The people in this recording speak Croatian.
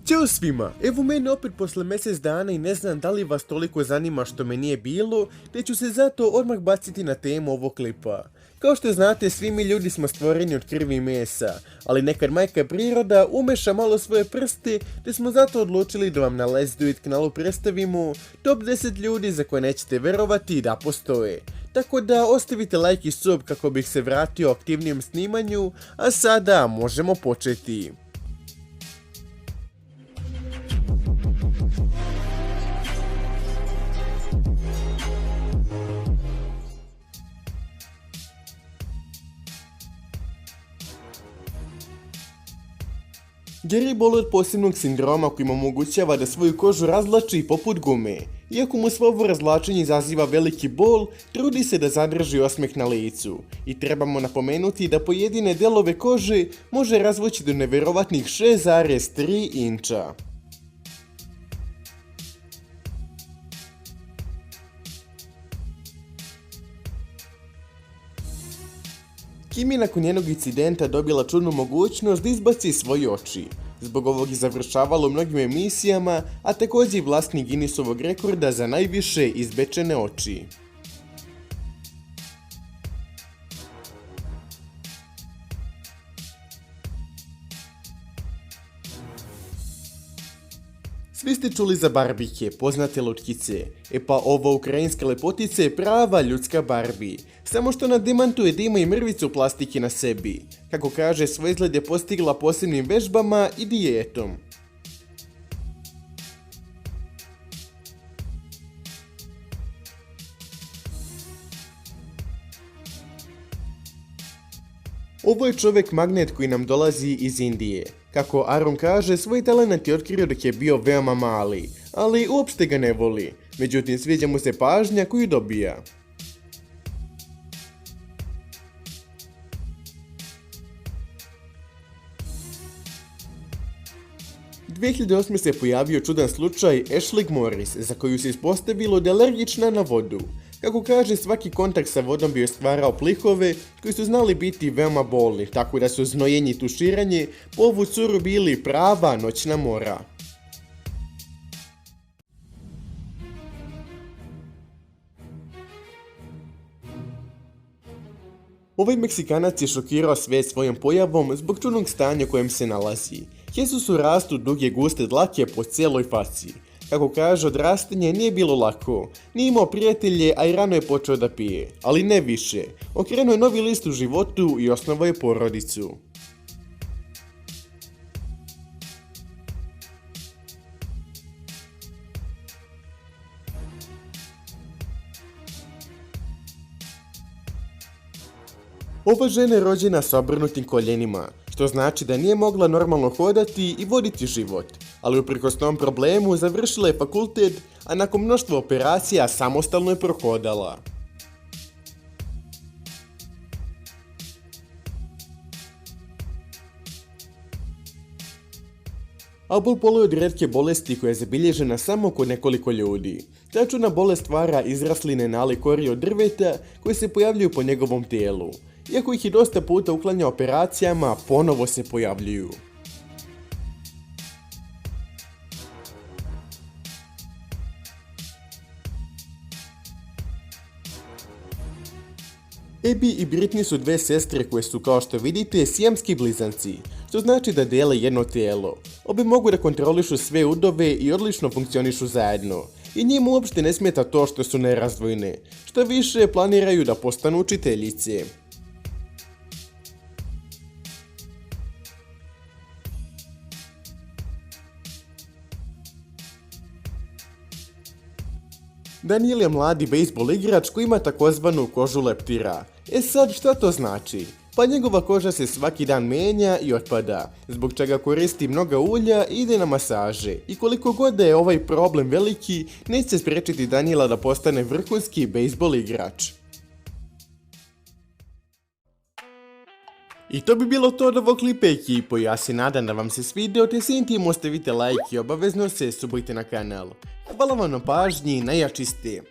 Ćao svima, evo mene opet posle mjesec dana i ne znam da li vas toliko zanima što me nije bilo, te ću se zato odmah baciti na temu ovog klipa. Kao što znate, svi mi ljudi smo stvoreni od krvi i mesa, ali nekad majka priroda umeša malo svoje prste, te smo zato odlučili da vam na Let's Do It kanalu predstavimo top 10 ljudi za koje nećete verovati da postoje. Tako da ostavite like i sub kako bih se vratio aktivnijem snimanju, a sada možemo početi. Gary boluje od posebnog sindroma koji mu omogućava da svoju kožu razvlači poput gume. Iako mu svo ovo razvlačenje izaziva veliki bol, trudi se da zadrži osmeh na licu. I trebamo napomenuti da pojedine delove kože može razvući do nevjerovatnih 6,3 inča. Kim je nakon njenog incidenta dobila čudnu mogućnost da izbaci svoje oči. Zbog ovog je završavalo u mnogim emisijama, a također i vlasnik Guinnessovog rekorda za najviše izbečene oči. Svi ste čuli za Barbike, poznate lutkice. E pa ova ukrajinska lepotica je prava ljudska Barbie. Samo što na demantuje da ima i mrvicu plastike na sebi. Kako kaže, svoj izgled je postigla posebnim vežbama i dijetom. Ovo je čovjek magnet koji nam dolazi iz Indije. Kako Aaron kaže, svoj talent je otkrio dok je bio veoma mali, ali uopšte ga ne voli. Međutim, sviđa mu se pažnja koju dobija. U 2008. se pojavio čudan slučaj Ashley Morris, za koju se ispostavilo da je alergična na vodu. Kako kaže, svaki kontakt sa vodom bi joj stvarao plihove koji su znali biti veoma bolni, tako da su znojenje i tuširanje po ovu curu bili prava noćna mora. Ovaj Meksikanac je šokirao svijet svojom pojavom zbog čudnog stanja u kojem se nalazi. Jesusu rastu duge guste dlake po cijeloj faci. Kako kaže, odrastanje nije bilo lako. Nije imao prijatelje, a i rano je počeo da pije. Ali ne više. Okrenuo je novi list u životu i osnovao je porodicu. Ova žena je rođena sa obrnutim koljenima, što znači da nije mogla normalno hodati i voditi život, ali uprkos tom problemu završila je fakultet, a nakon mnoštva operacija samostalno je prohodala. Abel boluje od rijetke bolesti koja je zabilježena samo kod nekoliko ljudi. Ta čudna bolest stvara izrasline nalik kori od drveta koje se pojavljuju po njegovom tijelu. Iako ih je dosta puta uklanja operacijama, ponovo se pojavljuju. Abby i Britney su dve sestre koje su, kao što vidite, sijamski blizanci, što znači da dele jedno tijelo. Obe mogu da kontrolišu sve udove i odlično funkcionišu zajedno. I njima uopšte ne smeta to što su nerazdvojne. Što više, planiraju da postanu učiteljice. Daniel je mladi bejsbol igrač koji ima takozvanu kožu leptira. E sad, šta to znači? Pa njegova koža se svaki dan menja i otpada, zbog čega koristi mnoga ulja i ide na masaže. I koliko god da je ovaj problem veliki, neće spriječiti Daniela da postane vrhunski bejsbol igrač. I to bi bilo to od ovog klipa, ekipo. Ja se nadam da vam se svidio, te se intim ostavite like i obavezno se subujte na kanal. Hvala vam na pažnji, najjači ste.